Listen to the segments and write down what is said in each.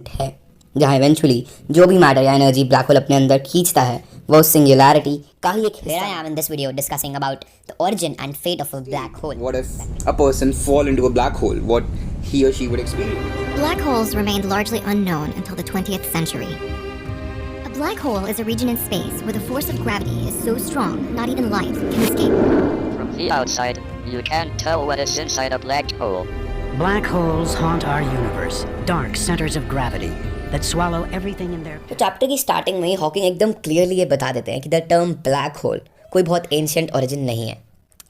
है जहाँ इवेंचुअली जो भी मैटर या एनर्जी ब्लैक होल अपने अंदर खींचता है वो सिंगुलैरिटी का ही एक Here I am in this video discussing about the origin and fate of a black hole. What if a person fall into a black hole? What he or she would experience? Black holes remained largely unknown until the 20th century. A black hole is a region in space where the force of gravity is so strong not even light can escape. From the outside, you can't tell what is inside a black hole. Black holes haunt our universe, dark centers of gravity that swallow everything in their तो chapter की starting में ही Hawking एकदम clearly ये बता देते हैं कि the term black hole कोई बहुत एंशियंट ओरिजिन नहीं है।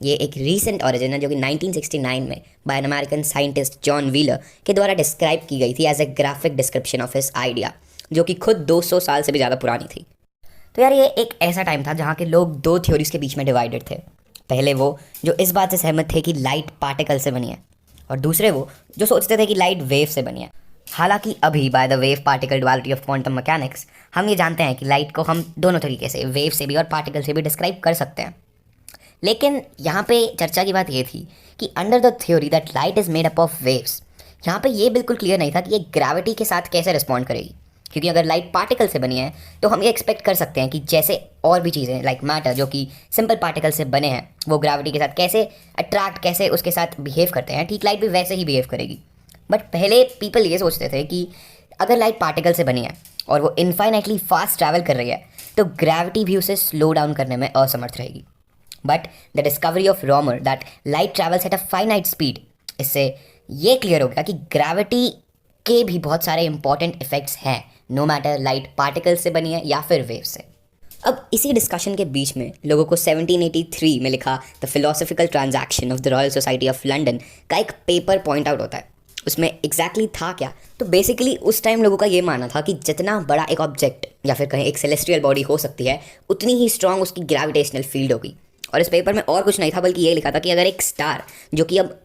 ये एक रीसेंट ओरिजिन है जो कि 1969 में by an American scientist John Wheeler के द्वारा डिस्क्राइब की गई थी as a graphic description of his idea, जो कि खुद 200 साल से भी ज़्यादा पुरानी थी। तो यार ये एक ऐसा टाइम था जहाँ के लोग दो थ्योरीज के बीच में डिवाइडेड थे। पहले वो जो इस बात से सहमत थे कि लाइट पार्टिकल से बनी है, और दूसरे वो जो सोचते थे कि लाइट वेव से बनी है। हालांकि अभी by the wave particle duality of quantum mechanics हम ये जानते हैं कि लाइट को हम दोनों तरीके से, वेव से भी और पार्टिकल से भी डिस्क्राइब कर सकते हैं। लेकिन यहाँ पे चर्चा की बात ये थी कि under the theory that light is made up of waves, यहाँ पे ये बिल्कुल क्लियर नहीं था कि ये ग्रेविटी के साथ कैसे रिस्पॉन्ड करेगी। क्योंकि अगर लाइट पार्टिकल से बनी है तो हम ये एक्सपेक्ट कर सकते हैं कि जैसे और भी चीज़ें लाइक मैटर जो कि सिंपल पार्टिकल से बने हैं वो ग्रेविटी के साथ कैसे अट्रैक्ट, कैसे उसके साथ बिहेव करते हैं, ठीक लाइट भी वैसे ही बिहेव करेगी। बट पहले पीपल ये सोचते थे कि अगर लाइट पार्टिकल से बनी है और वो इनफाइनाइटली फास्ट ट्रैवल कर रही है तो ग्रेविटी भी उसे स्लो डाउन करने में असमर्थ रहेगी। But the discovery of Roemer that light travels at a finite speed, इससे ये क्लियर हो गया कि ग्रेविटी के भी बहुत सारे इंपॉर्टेंट इफेक्ट्स हैं, नो मैटर लाइट पार्टिकल से बनी है या फिर वेव से। अब इसी डिस्कशन के बीच में लोगों को 1783 में लिखा the philosophical transaction of the royal society of London का एक पेपर पॉइंट आउट होता है। उसमें एग्जैक्टली था क्या, तो बेसिकली उस टाइम लोगों का ये मानना था कि जितना बड़ा एक ऑब्जेक्ट या फिर कहें एक सेलेस्टियल बॉडी हो सकती है उतनी ही स्ट्रॉन्ग उसकी ग्रेविटेशनल फील्ड होगी। और इस पेपर में और कुछ नहीं था बल्कि ये लिखा था कि अगर एक स्टार जो कि अब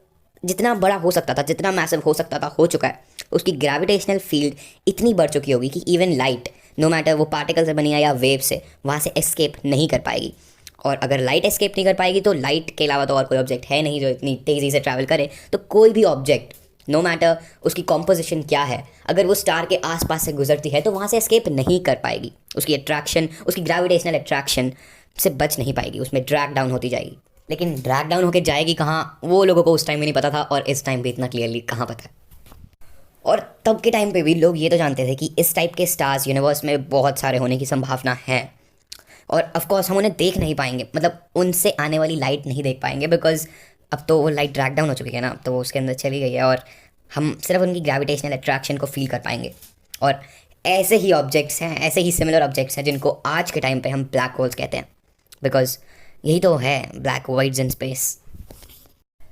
जितना बड़ा हो सकता था, जितना मैसिव हो सकता था, हो चुका है, उसकी ग्रेविटेशनल फील्ड इतनी बढ़ चुकी होगी कि इवन लाइट, नो मैटर वो पार्टिकल से बनी है या वेव से, वहाँ से एस्केप नहीं कर पाएगी। और अगर लाइट एस्केप नहीं कर पाएगी तो लाइट के अलावा तो और कोई ऑब्जेक्ट है नहीं जो इतनी तेज़ी से ट्रैवल करे। तो कोई भी ऑब्जेक्ट, नो मैटर उसकी कॉम्पोजिशन क्या है, अगर वो स्टार के आसपास से गुजरती है तो वहाँ से एस्केप नहीं कर पाएगी। उसकी अट्रैक्शन, उसकी ग्रेविटेशनल अट्रैक्शन से बच नहीं पाएगी, उसमें ड्रैग डाउन होती जाएगी। लेकिन ड्रैग डाउन होकर जाएगी कहाँ, वो लोगों को उस टाइम में नहीं पता था, और इस टाइम पे इतना क्लियरली कहाँ पता है। और तब के टाइम पे भी लोग ये तो जानते थे कि इस टाइप के स्टार्स यूनिवर्स में बहुत सारे होने की संभावना है, और ऑफ कोर्स हम उन्हें देख नहीं पाएंगे, मतलब उनसे आने वाली लाइट नहीं देख पाएंगे, बिकॉज अब तो वो लाइट ड्रैग डाउन हो चुकी है ना, तो वो उसके अंदर चली गई है और हम सिर्फ उनकी ग्रेविटेशनल अट्रैक्शन को फील कर पाएंगे। और ऐसे ही ऑब्जेक्ट्स हैं, ऐसे ही सिमिलर ऑब्जेक्ट्स हैं जिनको आज के टाइम पे हम ब्लैक होल्स कहते हैं, बिकॉज यही तो है ब्लैक वाइड्स इन स्पेस।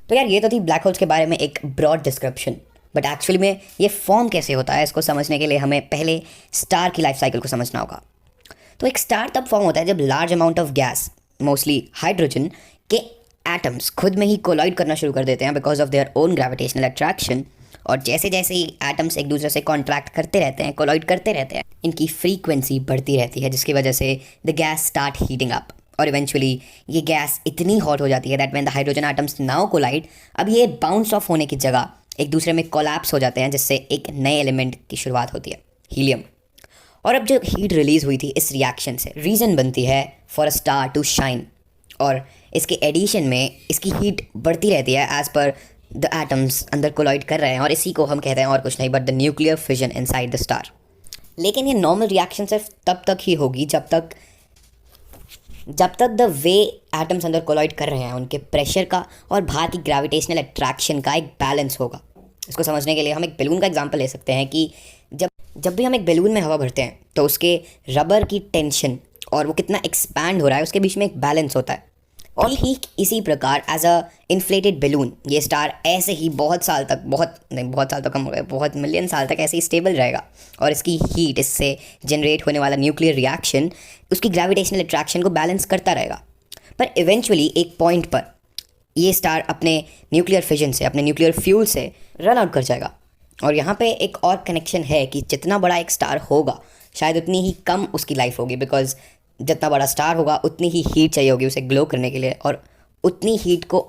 तो यार ये तो थी ब्लैक होल्स के बारे में एक ब्रॉड डिस्क्रिप्शन, बट एक्चुअली में ये फॉर्म कैसे होता है इसको समझने के लिए हमें पहले स्टार की लाइफ साइकिल को समझना होगा। तो एक स्टार तब फॉर्म होता है जब large amount of gas, mostly hydrogen के एटम्स खुद में ही कोलाइड करना शुरू कर देते हैं because of their own gravitational attraction. और जैसे जैसे ही एटम्स एक दूसरे से कॉन्ट्रैक्ट करते रहते हैं, कोलाइड करते रहते हैं, इनकी फ्रीक्वेंसी बढ़ती रहती है, जिसकी वजह से the gas start heating up. और इवेंचुअली ये गैस इतनी हॉट हो जाती है that when the hydrogen atoms now collide, अब ये बाउंस ऑफ होने की जगह एक दूसरे में कोलैप्स हो जाते हैं, जिससे एक नए एलिमेंट की शुरुआत होती है, हीलियम। और अब जो हीट रिलीज़ हुई थी इस रिएक्शन से रीज़न बनती है for a star to shine, और इसके एडिशन में इसकी हीट बढ़ती रहती है एज पर द एटम्स अंदर कोलाइड कर रहे हैं, और इसी को हम कहते हैं और कुछ नहीं but the nuclear fission inside the star. लेकिन ये नॉर्मल रिएक्शन सिर्फ तब तक ही होगी जब तक द वे एटम्स अंदर कोलाइड कर रहे हैं उनके प्रेशर का और बाहर की ग्रेविटेशनल अट्रैक्शन का एक बैलेंस होगा। इसको समझने के लिए हम एक बैलून का एग्जांपल ले सकते हैं कि जब भी हम एक बैलून में हवा भरते हैं तो उसके रबर की टेंशन और वो कितना एक्सपैंड हो रहा है उसके बीच में एक बैलेंस होता है। और ठीक इसी प्रकार एज अ इन्फ्लेटेड बैलून ये स्टार ऐसे ही बहुत साल तक, बहुत साल तो कम हो गए, बहुत मिलियन साल तक ऐसे ही स्टेबल रहेगा, और इसकी हीट, इससे जनरेट होने वाला न्यूक्लियर रिएक्शन उसकी ग्रेविटेशनल अट्रैक्शन को बैलेंस करता रहेगा। पर इवेंचुअली एक पॉइंट पर ये स्टार अपने न्यूक्लियर फिजन से, अपने न्यूक्लियर फ्यूल से रन आउट कर जाएगा। और यहाँ पे एक और कनेक्शन है कि जितना बड़ा एक स्टार होगा शायद उतनी ही कम उसकी लाइफ होगी, बिकॉज जितना बड़ा स्टार होगा उतनी ही हीट चाहिए होगी उसे ग्लो करने के लिए, और उतनी हीट को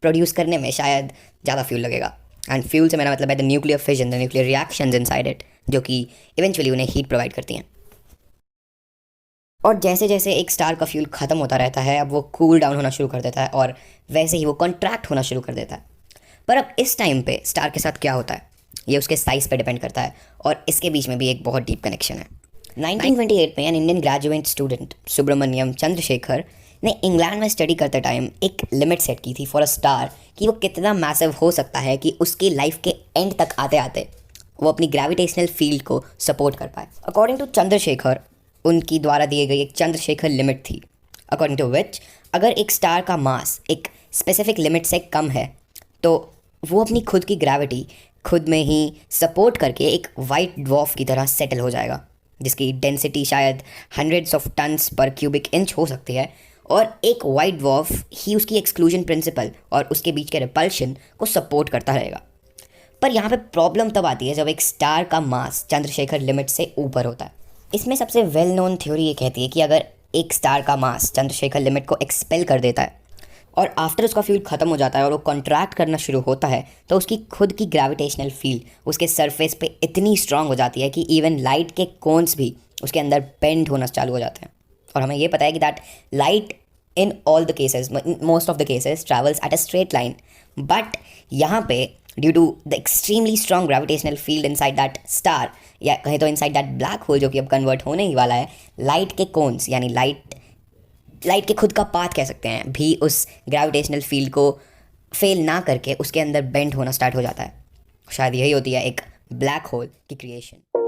प्रोड्यूस करने में शायद ज़्यादा फ्यूल लगेगा। एंड फ्यूल से मेरा मतलब है the nuclear fission, the nuclear reactions inside it. जो कि इवेंचुअली उन्हें हीट प्रोवाइड करती हैं। और जैसे जैसे एक स्टार का फ्यूल ख़त्म होता रहता है, अब वो कूल डाउन होना शुरू कर देता है और वैसे ही वो कॉन्ट्रैक्ट होना शुरू कर देता है। पर अब इस टाइम पे स्टार के साथ क्या होता है ये उसके साइज़ पे डिपेंड करता है, और इसके बीच में भी एक बहुत डीप कनेक्शन है। 1928 में an Indian graduate student Subrahmanyan Chandrasekhar ने इंग्लैंड में स्टडी करते टाइम एक लिमिट सेट की थी फॉर अ स्टार कि वो कितना मैसिव हो सकता है कि उसकी लाइफ के एंड तक आते आते वो अपनी ग्रेविटेशनल फील्ड को सपोर्ट कर पाए। अकॉर्डिंग टू चंद्रशेखर, उनकी द्वारा दी गई एक चंद्रशेखर लिमिट थी, अकॉर्डिंग टू विच अगर एक स्टार का मास एक स्पेसिफिक लिमिट से कम है तो वो अपनी खुद की ग्रेविटी खुद में ही सपोर्ट करके एक वाइट ड्वार्फ की तरह सेटल हो जाएगा, जिसकी डेंसिटी शायद हंड्रेड्स ऑफ टन्स पर क्यूबिक इंच हो सकती है, और एक वाइट ड्वार्फ ही उसकी एक्सक्लूजन प्रिंसिपल और उसके बीच के रिपल्शन को सपोर्ट करता रहेगा। पर यहाँ पे प्रॉब्लम तब आती है जब एक स्टार का मास चंद्रशेखर लिमिट से ऊपर होता है। इसमें सबसे वेल नोन थ्योरी ये कहती है कि अगर एक स्टार का मास चंद्रशेखर लिमिट को एक्सपेल कर देता है और आफ्टर उसका फ्यूल ख़त्म हो जाता है और वो कॉन्ट्रैक्ट करना शुरू होता है, तो उसकी खुद की ग्रेविटेशनल फील्ड उसके सरफेस पे इतनी स्ट्रांग हो जाती है कि इवन लाइट के कोन्स भी उसके अंदर बेंड होना चालू हो जाते हैं। और हमें ये पता है कि that light in all the cases, most of the cases travels at a straight line, but यहाँ पे due to the extremely strong gravitational field inside that star, या कहें तो इनसाइड दैट ब्लैक होल जो कि अब कन्वर्ट होने ही वाला है, लाइट के कोन्स यानी लाइट के खुद का पाथ कह सकते हैं भी उस ग्रेविटेशनल फील्ड को फेल ना करके उसके अंदर बेंड होना स्टार्ट हो जाता है। शायद यही होती है एक ब्लैक होल की क्रिएशन।